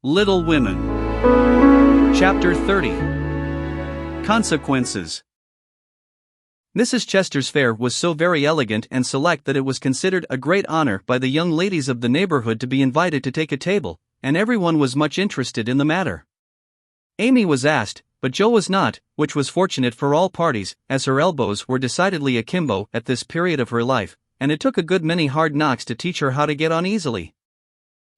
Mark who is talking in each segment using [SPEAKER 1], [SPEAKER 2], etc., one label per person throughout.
[SPEAKER 1] Little Women. Chapter 30. Consequences. Mrs. Chester's fare was so very elegant and select that it was considered a great honor by the young ladies of the neighborhood to be invited to take a table, and everyone was much interested in the matter. Amy was asked, but Jo was not, which was fortunate for all parties, as her elbows were decidedly akimbo at this period of her life, and it took a good many hard knocks to teach her how to get on easily.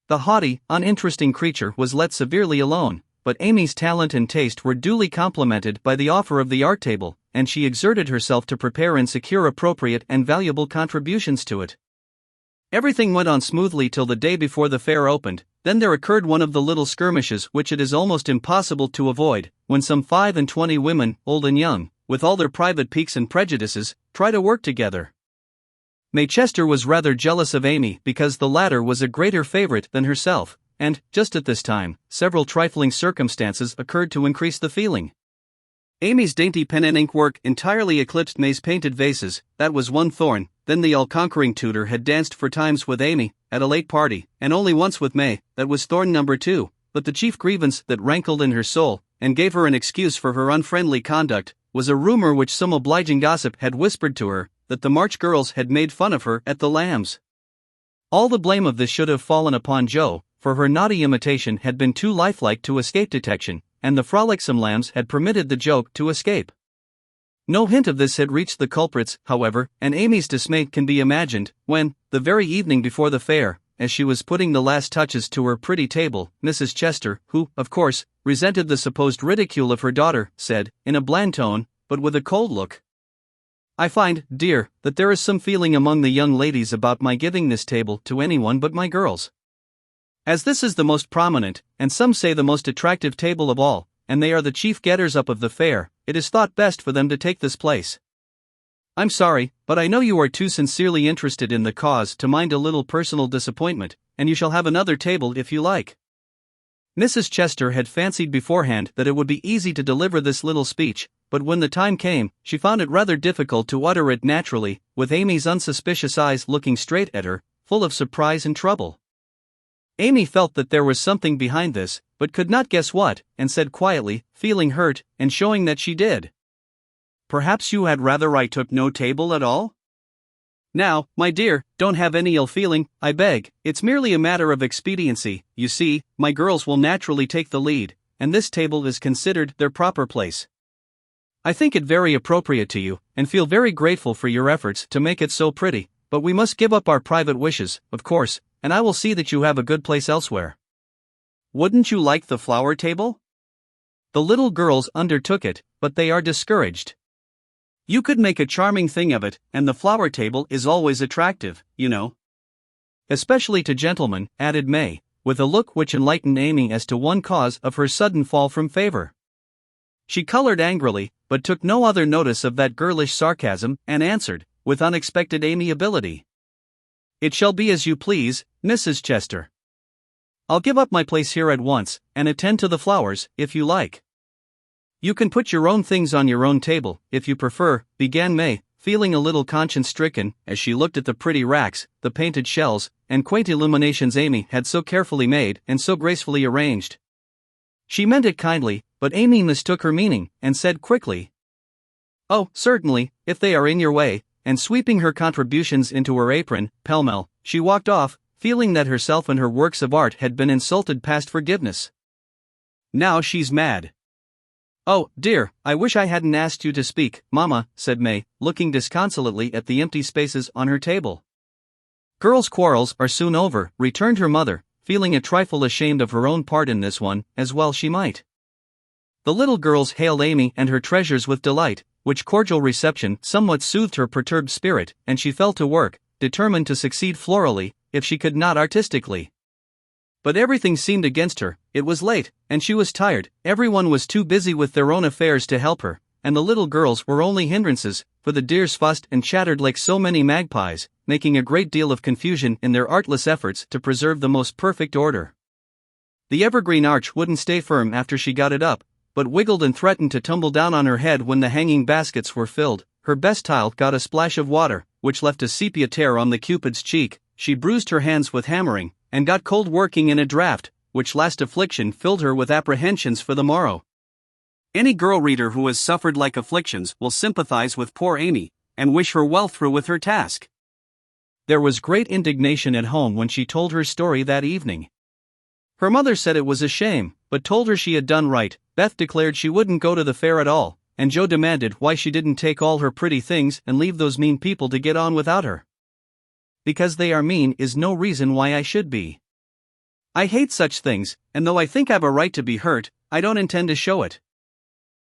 [SPEAKER 1] The haughty, uninteresting creature was let severely alone, but Amy's talent and taste were duly complimented by the offer of the art table, and she exerted herself to prepare and secure appropriate and valuable contributions to it. Everything went on smoothly till the day before the fair opened. Then there occurred one of the little skirmishes which it is almost impossible to avoid, when some 25 women, old and young, with all their private piques and prejudices, try to work together. May Chester was rather jealous of Amy because the latter was a greater favorite than herself, and, just at this time, several trifling circumstances occurred to increase the feeling. Amy's dainty pen and ink work entirely eclipsed May's painted vases. That was one thorn. Then the all-conquering tutor had danced 4 times with Amy, at a late party, and only once with May. That was thorn number 2, but the chief grievance that rankled in her soul, and gave her an excuse for her unfriendly conduct, was a rumor which some obliging gossip had whispered to her, that the March girls had made fun of her at the Lambs. All the blame of this should have fallen upon Jo, for her naughty imitation had been too lifelike to escape detection, and the frolicsome Lambs had permitted the joke to escape. No hint of this had reached the culprits, however, and Amy's dismay can be imagined, when, the very evening before the fair, as she was putting the last touches to her pretty table, Mrs. Chester, who, of course, resented the supposed ridicule of her daughter, said, in a bland tone, but with a cold look, "I find, dear, that there is some feeling among the young ladies about my giving this table to anyone but my girls. As this is the most prominent, and some say the most attractive table of all, and they are the chief getters up of the fair, it is thought best for them to take this place. I'm sorry, but I know you are too sincerely interested in the cause to mind a little personal disappointment, and you shall have another table if you like." Mrs. Chester had fancied beforehand that it would be easy to deliver this little speech, but when the time came, she found it rather difficult to utter it naturally, with Amy's unsuspicious eyes looking straight at her, full of surprise and trouble. Amy felt that there was something behind this, but could not guess what, and said quietly, feeling hurt, and showing that she did, "Perhaps you had rather I took no table at all? Now, my dear, don't have any ill feeling, I beg. It's merely a matter of expediency. You see, my girls will naturally take the lead, and this table is considered their proper place. I think it very appropriate to you, and feel very grateful for your efforts to make it so pretty, but we must give up our private wishes, of course, and I will see that you have a good place elsewhere. Wouldn't you like the flower table?" The little girls undertook it, but they are discouraged. "You could make a charming thing of it, and the flower table is always attractive, you know. Especially to gentlemen," added May, with a look which enlightened Amy as to one cause of her sudden fall from favor. She colored angrily, but took no other notice of that girlish sarcasm, and answered, with unexpected amiability, "It shall be as you please, Mrs. Chester. I'll give up my place here at once, and attend to the flowers, if you like." "You can put your own things on your own table, if you prefer," began May, feeling a little conscience-stricken, as she looked at the pretty racks, the painted shells, and quaint illuminations Amy had so carefully made and so gracefully arranged. She meant it kindly, but Amy mistook her meaning, and said quickly, "Oh, certainly, if they are in your way," and sweeping her contributions into her apron, pell-mell, she walked off, feeling that herself and her works of art had been insulted past forgiveness. "Now she's mad." "Oh, dear, I wish I hadn't asked you to speak, Mamma," said May, looking disconsolately at the empty spaces on her table. "Girls' quarrels are soon over," returned her mother, feeling a trifle ashamed of her own part in this one, as well she might. The little girls hailed Amy and her treasures with delight, which cordial reception somewhat soothed her perturbed spirit, and she fell to work, determined to succeed florally, if she could not artistically. But everything seemed against her. It was late, and she was tired. Everyone was too busy with their own affairs to help her, and the little girls were only hindrances, for the dears fussed and chattered like so many magpies, making a great deal of confusion in their artless efforts to preserve the most perfect order. The evergreen arch wouldn't stay firm after she got it up, but wiggled and threatened to tumble down on her head when the hanging baskets were filled. Her best tile got a splash of water, which left a sepia tear on the Cupid's cheek. She bruised her hands with hammering, and got cold working in a draught, which last affliction filled her with apprehensions for the morrow. Any girl reader who has suffered like afflictions will sympathize with poor Amy, and wish her well through with her task. There was great indignation at home when she told her story that evening. Her mother said it was a shame, but told her she had done right. Beth declared she wouldn't go to the fair at all, and Joe demanded why she didn't take all her pretty things and leave those mean people to get on without her. Because they are mean is no reason why I should be. I hate such things, and though I think I've a right to be hurt, I don't intend to show it.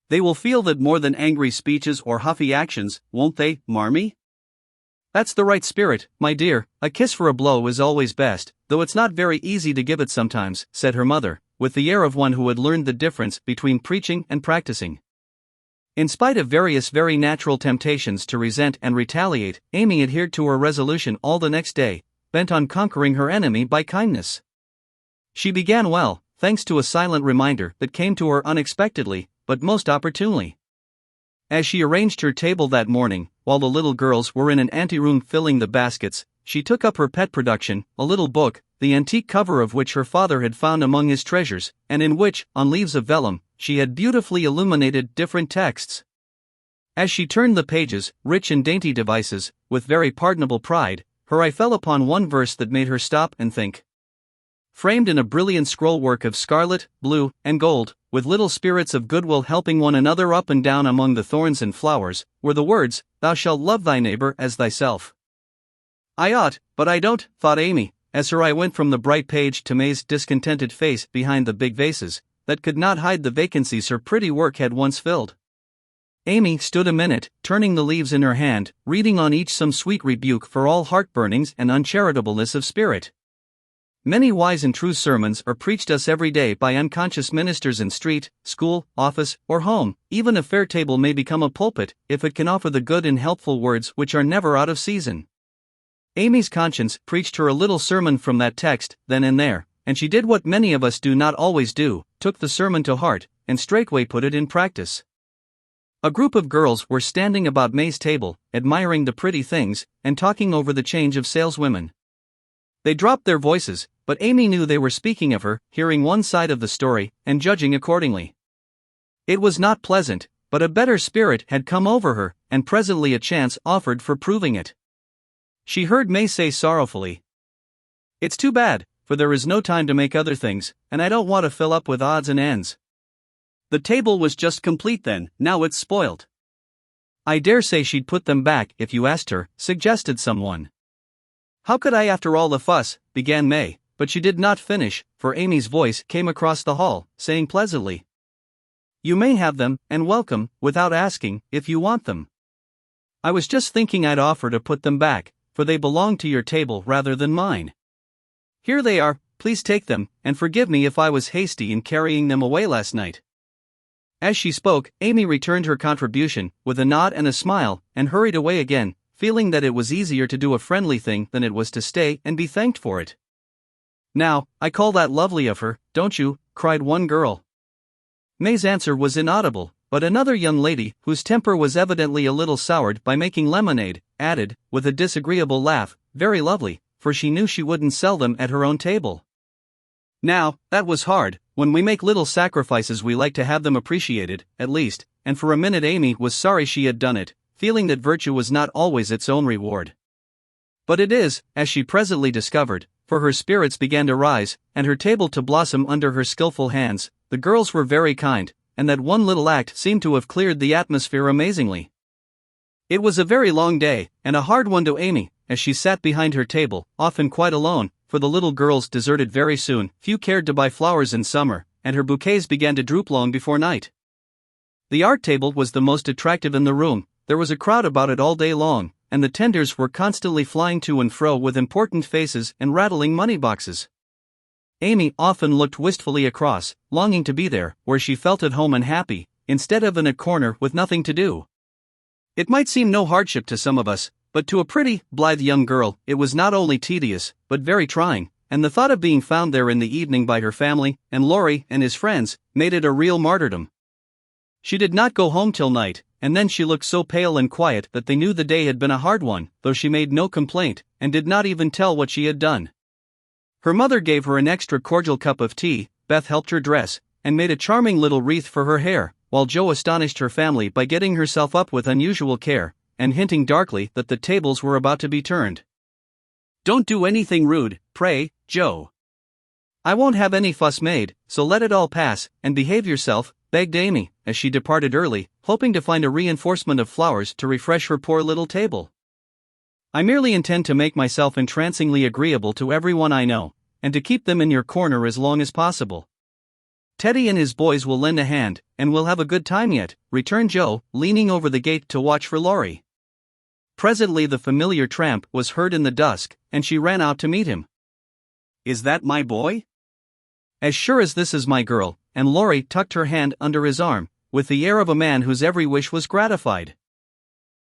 [SPEAKER 1] They will feel that more than angry speeches or huffy actions, won't they, Marmee? That's the right spirit, my dear. A kiss for a blow is always best, though it's not very easy to give it sometimes, said her mother, with the air of one who had learned the difference between preaching and practicing. In spite of various very natural temptations to resent and retaliate, Amy adhered to her resolution all the next day, bent on conquering her enemy by kindness. She began well, thanks to a silent reminder that came to her unexpectedly, but most opportunely. As she arranged her table that morning, while the little girls were in an anteroom filling the baskets, she took up her pet production, a little book, the antique cover of which her father had found among his treasures, and in which, on leaves of vellum, she had beautifully illuminated different texts. As she turned the pages, rich and dainty devices, with very pardonable pride, her eye fell upon one verse that made her stop and think. Framed in a brilliant scrollwork of scarlet, blue, and gold, with little spirits of goodwill helping one another up and down among the thorns and flowers, were the words, "Thou shalt love thy neighbor as thyself." I ought, but I don't, thought Amy, as her eye went from the bright page to May's discontented face behind the big vases, that could not hide the vacancies her pretty work had once filled. Amy stood a minute, turning the leaves in her hand, reading on each some sweet rebuke for all heartburnings and uncharitableness of spirit. Many wise and true sermons are preached us every day by unconscious ministers in street, school, office, or home. Even a fair table may become a pulpit, if it can offer the good and helpful words which are never out of season. Amy's conscience preached her a little sermon from that text, then and there, and she did what many of us do not always do, took the sermon to heart, and straightway put it in practice. A group of girls were standing about May's table, admiring the pretty things, and talking over the change of saleswomen. They dropped their voices, but Amy knew they were speaking of her, hearing one side of the story, and judging accordingly. It was not pleasant, but a better spirit had come over her, and presently a chance offered for proving it. She heard May say sorrowfully, "It's too bad, for there is no time to make other things, and I don't want to fill up with odds and ends. The table was just complete then, now it's spoilt." "I dare say she'd put them back if you asked her," suggested someone. "How could I after all the fuss?" began May, but she did not finish, for Amy's voice came across the hall, saying pleasantly, "You may have them, and welcome, without asking, if you want them. I was just thinking I'd offer to put them back, for they belong to your table rather than mine. Here they are, please take them, and forgive me if I was hasty in carrying them away last night." As she spoke, Amy returned her contribution, with a nod and a smile, and hurried away again, feeling that it was easier to do a friendly thing than it was to stay and be thanked for it. "Now, I call that lovely of her, don't you?" cried one girl. May's answer was inaudible, but another young lady, whose temper was evidently a little soured by making lemonade, added, with a disagreeable laugh, "Very lovely," for she knew she wouldn't sell them at her own table. Now, that was hard. When we make little sacrifices we like to have them appreciated, at least, and for a minute Amy was sorry she had done it, feeling that virtue was not always its own reward. But it is, as she presently discovered, for her spirits began to rise, and her table to blossom under her skillful hands. The girls were very kind, and that one little act seemed to have cleared the atmosphere amazingly. It was a very long day, and a hard one to Amy, as she sat behind her table, often quite alone, for the little girls deserted very soon. Few cared to buy flowers in summer, and her bouquets began to droop long before night. The art table was the most attractive in the room. There was a crowd about it all day long, and the tenders were constantly flying to and fro with important faces and rattling money boxes. Amy often looked wistfully across, longing to be there, where she felt at home and happy, instead of in a corner with nothing to do. It might seem no hardship to some of us, but to a pretty, blithe young girl, it was not only tedious, but very trying, and the thought of being found there in the evening by her family, and Laurie and his friends, made it a real martyrdom. She did not go home till night, and then she looked so pale and quiet that they knew the day had been a hard one, though she made no complaint, and did not even tell what she had done. Her mother gave her an extra cordial cup of tea, Beth helped her dress, and made a charming little wreath for her hair, while Jo astonished her family by getting herself up with unusual care, and hinting darkly that the tables were about to be turned. "Don't do anything rude, pray, Jo. I won't have any fuss made, so let it all pass, and behave yourself," begged Amy, as she departed early, hoping to find a reinforcement of flowers to refresh her poor little table. "I merely intend to make myself entrancingly agreeable to everyone I know, and to keep them in your corner as long as possible. Teddy and his boys will lend a hand, and we'll have a good time yet," returned Jo, leaning over the gate to watch for Laurie. Presently the familiar tramp was heard in the dusk, and she ran out to meet him. "Is that my boy?" "As sure as this is my girl," and Laurie tucked her hand under his arm, with the air of a man whose every wish was gratified.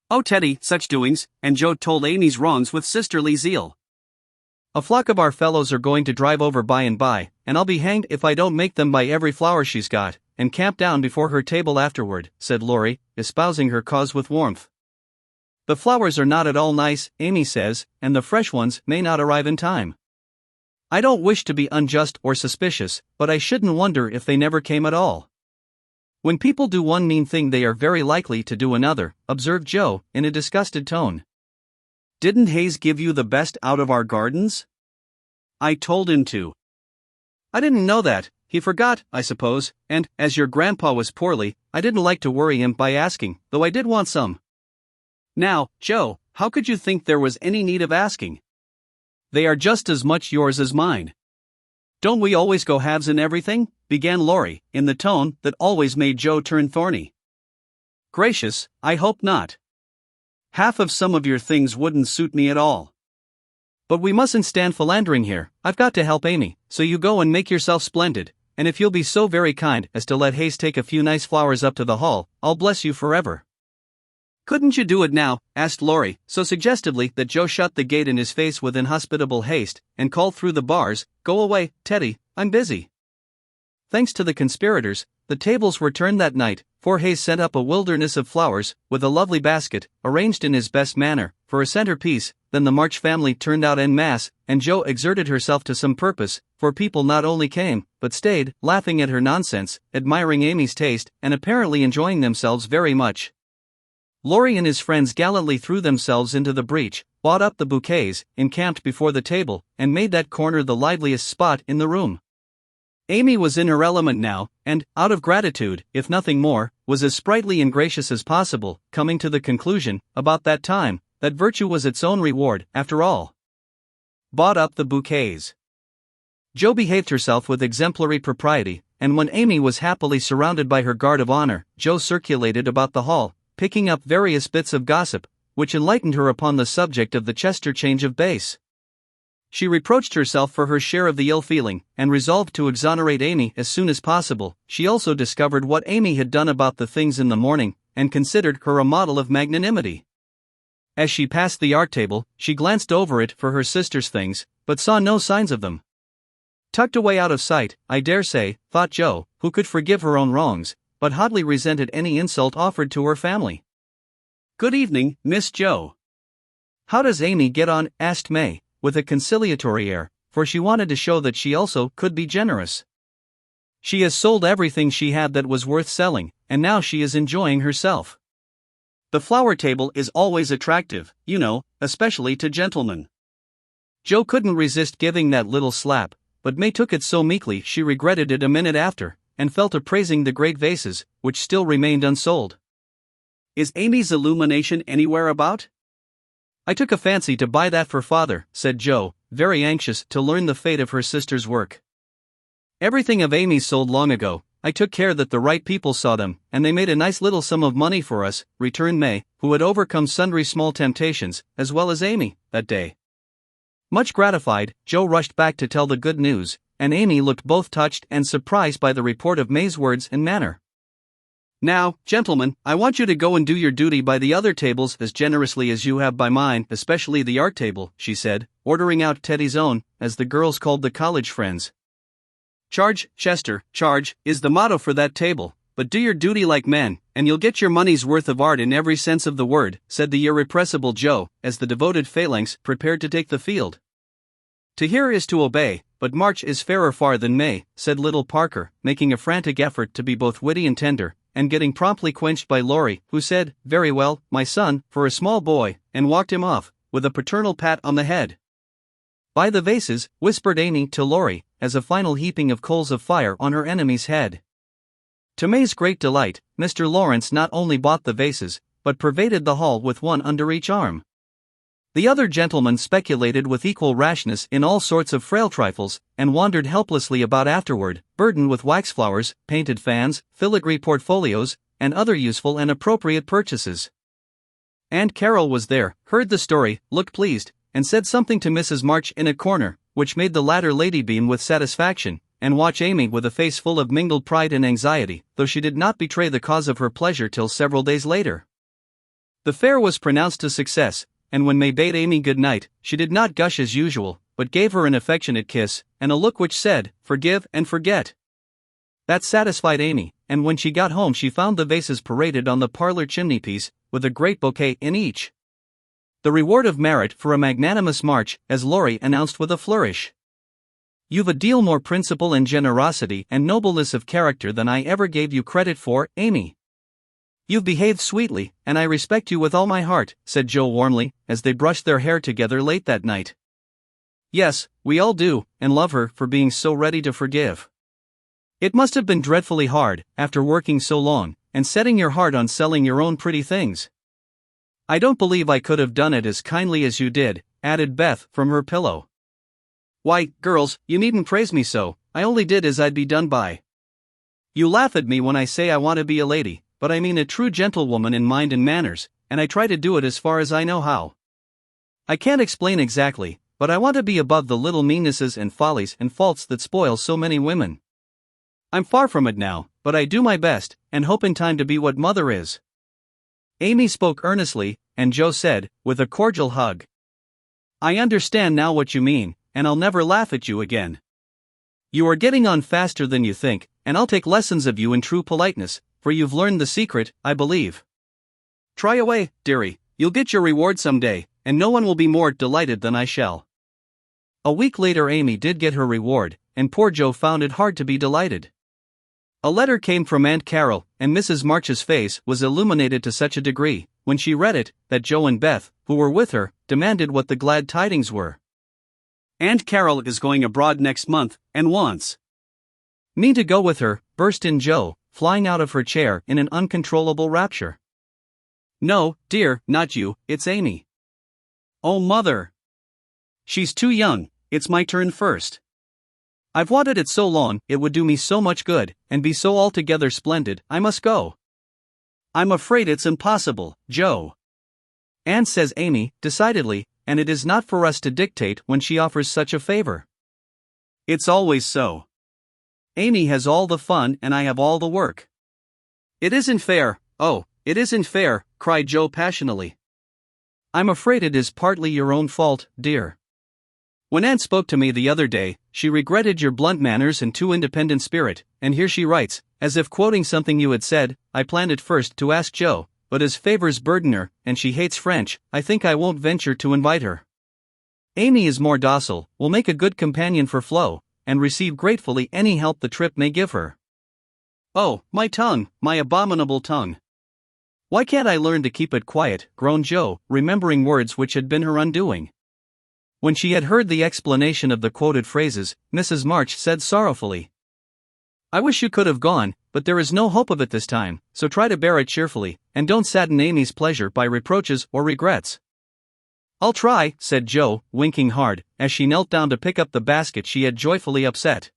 [SPEAKER 1] "Oh Teddy, such doings," and Jo told Amy's wrongs with sisterly zeal. "A flock of our fellows are going to drive over by and by, and I'll be hanged if I don't make them buy every flower she's got, and camp down before her table afterward," said Laurie, espousing her cause with warmth. "The flowers are not at all nice, Amy says, and the fresh ones may not arrive in time. I don't wish to be unjust or suspicious, but I shouldn't wonder if they never came at all." "When people do one mean thing they are very likely to do another," observed Jo, in a disgusted tone. "Didn't Hayes give you the best out of our gardens?" "I told him to." "I didn't know that. He forgot, I suppose, and, as your grandpa was poorly, I didn't like to worry him by asking, though I did want some." "Now, Jo, how could you think there was any need of asking? They are just as much yours as mine." "Don't we always go halves in everything?" began Laurie, in the tone that always made Jo turn thorny. "Gracious, I hope not. Half of some of your things wouldn't suit me at all. But we mustn't stand philandering here. I've got to help Amy, so you go and make yourself splendid, and if you'll be so very kind as to let Hayes take a few nice flowers up to the hall, I'll bless you forever." "Couldn't you do it now?" asked Laurie, so suggestively that Jo shut the gate in his face with inhospitable haste, and called through the bars, "Go away, Teddy, I'm busy." Thanks to the conspirators, the tables were turned that night, for Hayes sent up a wilderness of flowers, with a lovely basket, arranged in his best manner, for a centerpiece. Then the March family turned out en masse, and Jo exerted herself to some purpose, for people not only came, but stayed, laughing at her nonsense, admiring Amy's taste, and apparently enjoying themselves very much. Laurie and his friends gallantly threw themselves into the breach, bought up the bouquets, encamped before the table, and made that corner the liveliest spot in the room. Amy was in her element now, and, out of gratitude, if nothing more, was as sprightly and gracious as possible, coming to the conclusion, about that time, that virtue was its own reward, after all. Bought up the bouquets. Jo behaved herself with exemplary propriety, and when Amy was happily surrounded by her guard of honor, Jo circulated about the hall, picking up various bits of gossip, which enlightened her upon the subject of the Chester change of base. She reproached herself for her share of the ill feeling, and resolved to exonerate Amy as soon as possible. She also discovered what Amy had done about the things in the morning, and considered her a model of magnanimity. As she passed the art table, she glanced over it for her sister's things, but saw no signs of them. Tucked away out of sight, I dare say, thought Jo, who could forgive her own wrongs, but hotly resented any insult offered to her family. "Good evening, Miss Jo." "How does Amy get on?" asked May, with a conciliatory air, for she wanted to show that she also could be generous. "She has sold everything she had that was worth selling, and now she is enjoying herself. The flower table is always attractive, you know, especially to gentlemen." Jo couldn't resist giving that little slap, but May took it so meekly she regretted it a minute after, and fell to praising the great vases, which still remained unsold. "Is Amy's illumination anywhere about?" "I took a fancy to buy that for father," said Jo, very anxious to learn the fate of her sister's work. "Everything of Amy's sold long ago. I took care that the right people saw them, and they made a nice little sum of money for us," returned May, who had overcome sundry small temptations, as well as Amy, that day. Much gratified, Jo rushed back to tell the good news, and Amy looked both touched and surprised by the report of May's words and manner. "Now, gentlemen, I want you to go and do your duty by the other tables as generously as you have by mine, especially the art table," she said, ordering out Teddy's own, as the girls called the college friends. "Charge, Chester, charge, is the motto for that table, but do your duty like men, and you'll get your money's worth of art in every sense of the word," said the irrepressible Jo, as the devoted phalanx prepared to take the field. To hear is to obey, but March is fairer far than May, said little Parker, making a frantic effort to be both witty and tender, and getting promptly quenched by Laurie, who said, "Very well, my son, for a small boy," and walked him off, with a paternal pat on the head. "By the vases," whispered Amy to Laurie, as a final heaping of coals of fire on her enemy's head. To May's great delight, Mr. Lawrence not only bought the vases, but pervaded the hall with one under each arm. The other gentlemen speculated with equal rashness in all sorts of frail trifles, and wandered helplessly about afterward, burdened with waxflowers, painted fans, filigree portfolios, and other useful and appropriate purchases. Aunt Carol was there, heard the story, looked pleased, and said something to Mrs. March in a corner, which made the latter lady beam with satisfaction, and watch Amy with a face full of mingled pride and anxiety, though she did not betray the cause of her pleasure till several days later. The fair was pronounced a success, and when May bade Amy good night, she did not gush as usual, but gave her an affectionate kiss, and a look which said, "Forgive and forget." That satisfied Amy, and when she got home she found the vases paraded on the parlor chimney-piece, with a great bouquet in each. The reward of merit for a magnanimous March, as Laurie announced with a flourish. "You've a deal more principle and generosity and nobleness of character than I ever gave you credit for, Amy. You've behaved sweetly, and I respect you with all my heart," said Joe warmly, as they brushed their hair together late that night. "Yes, we all do, and love her for being so ready to forgive. It must have been dreadfully hard, after working so long, and setting your heart on selling your own pretty things." "I don't believe I could have done it as kindly as you did," added Beth from her pillow. "Why, girls, you needn't praise me so, I only did as I'd be done by. You laugh at me when I say I want to be a lady, but I mean a true gentlewoman in mind and manners, and I try to do it as far as I know how. I can't explain exactly, but I want to be above the little meannesses and follies and faults that spoil so many women. I'm far from it now, but I do my best, and hope in time to be what Mother is." Amy spoke earnestly, and Joe said, with a cordial hug, "I understand now what you mean, and I'll never laugh at you again. You are getting on faster than you think, and I'll take lessons of you in true politeness, for you've learned the secret, I believe. Try away, dearie, you'll get your reward some day, and no one will be more delighted than I shall." A week later Amy did get her reward, and poor Joe found it hard to be delighted. A letter came from Aunt Carol, and Mrs. March's face was illuminated to such a degree, when she read it, that Joe and Beth, who were with her, demanded what the glad tidings were. "Aunt Carol is going abroad next month, and wants me to go with her," burst in Joe, flying out of her chair in an uncontrollable rapture. "No, dear, not you, it's Amy." "Oh, Mother! She's too young, it's my turn first. I've wanted it so long, it would do me so much good, and be so altogether splendid, I must go." "I'm afraid it's impossible, Joe." "Aunt," says Amy, decidedly, "and it is not for us to dictate when she offers such a favor. It's always so. Amy has all the fun and I have all the work. It isn't fair, oh, it isn't fair," cried Joe passionately. "I'm afraid it is partly your own fault, dear. When Aunt spoke to me the other day, she regretted your blunt manners and too independent spirit, and here she writes, as if quoting something you had said, 'I planned at first to ask Joe, but as favors burden her, and she hates French, I think I won't venture to invite her. Amy is more docile, will make a good companion for Flo, and receive gratefully any help the trip may give her.'" "Oh, my tongue, my abominable tongue. Why can't I learn to keep it quiet?" groaned Joe, remembering words which had been her undoing. When she had heard the explanation of the quoted phrases, Mrs. March said sorrowfully, "I wish you could have gone, but there is no hope of it this time, so try to bear it cheerfully, and don't sadden Amy's pleasure by reproaches or regrets." "I'll try," said Joe, winking hard, as she knelt down to pick up the basket she had joyfully upset.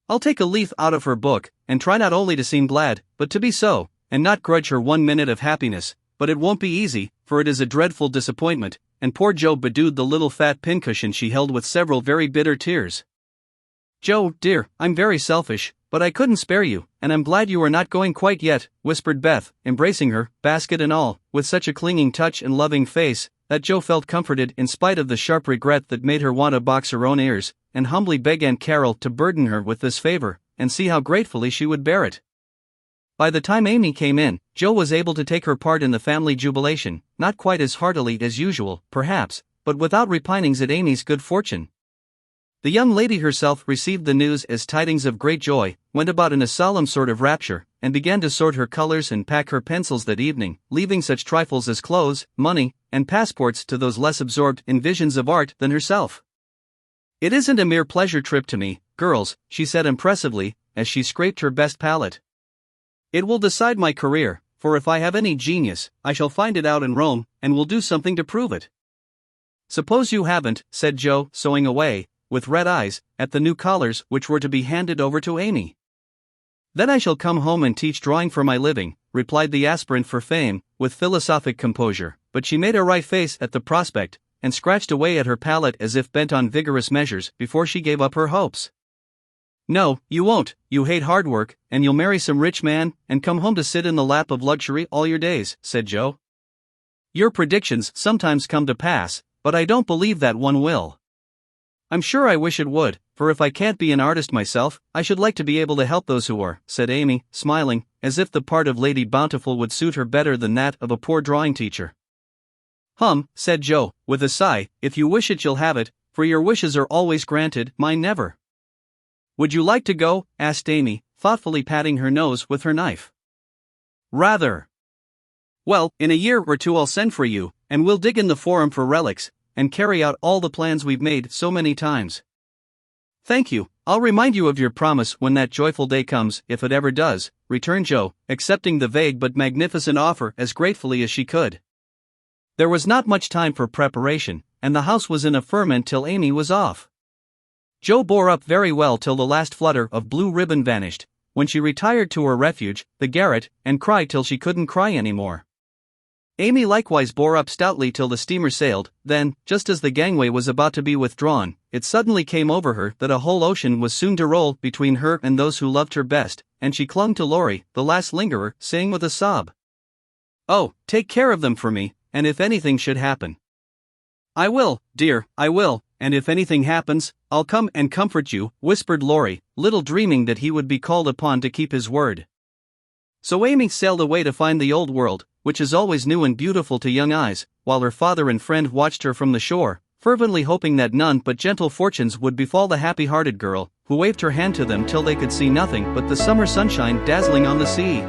[SPEAKER 1] "I'll take a leaf out of her book, and try not only to seem glad, but to be so, and not grudge her 1 minute of happiness, but it won't be easy, for it is a dreadful disappointment," and poor Joe bedewed the little fat pincushion she held with several very bitter tears. "Joe, dear, I'm very selfish, but I couldn't spare you, and I'm glad you are not going quite yet," whispered Beth, embracing her, basket and all, with such a clinging touch and loving face, that Joe felt comforted in spite of the sharp regret that made her want to box her own ears, and humbly beg Aunt Carol to burden her with this favor, and see how gratefully she would bear it. By the time Amy came in, Joe was able to take her part in the family jubilation, not quite as heartily as usual, perhaps, but without repinings at Amy's good fortune. The young lady herself received the news as tidings of great joy, went about in a solemn sort of rapture, and began to sort her colors and pack her pencils that evening, leaving such trifles as clothes, money, and passports to those less absorbed in visions of art than herself. "It isn't a mere pleasure trip to me, girls," she said impressively, as she scraped her best palette. "It will decide my career, for if I have any genius, I shall find it out in Rome, and will do something to prove it." "Suppose you haven't," said Joe, sewing away, with red eyes, at the new collars which were to be handed over to Amy. "Then I shall come home and teach drawing for my living," replied the aspirant for fame, with philosophic composure, but she made a wry face at the prospect, and scratched away at her palette as if bent on vigorous measures before she gave up her hopes. "No, you won't. You hate hard work, and you'll marry some rich man, and come home to sit in the lap of luxury all your days," said Joe. "Your predictions sometimes come to pass, but I don't believe that one will." "I'm sure I wish it would, for if I can't be an artist myself, I should like to be able to help those who are," said Amy, smiling, as if the part of Lady Bountiful would suit her better than that of a poor drawing teacher. Said Joe, with a sigh, "if you wish it you'll have it, for your wishes are always granted, mine never." "Would you like to go?" asked Amy, thoughtfully patting her nose with her knife. "Rather." "Well, in a year or two I'll send for you, and we'll dig in the forum for relics, and carry out all the plans we've made so many times." "Thank you, I'll remind you of your promise when that joyful day comes, if it ever does," returned Joe, accepting the vague but magnificent offer as gratefully as she could. There was not much time for preparation, and the house was in a ferment till Amy was off. Joe bore up very well till the last flutter of blue ribbon vanished, when she retired to her refuge, the garret, and cried till she couldn't cry any more. Amy likewise bore up stoutly till the steamer sailed. Then, just as the gangway was about to be withdrawn, it suddenly came over her that a whole ocean was soon to roll between her and those who loved her best, and she clung to Laurie, the last lingerer, saying with a sob, "Oh, take care of them for me, and if anything should happen." "I will, dear, I will, and if anything happens, I'll come and comfort you," whispered Laurie, little dreaming that he would be called upon to keep his word. So Amy sailed away to find the old world, which is always new and beautiful to young eyes, while her father and friend watched her from the shore, fervently hoping that none but gentle fortunes would befall the happy-hearted girl, who waved her hand to them till they could see nothing but the summer sunshine dazzling on the sea.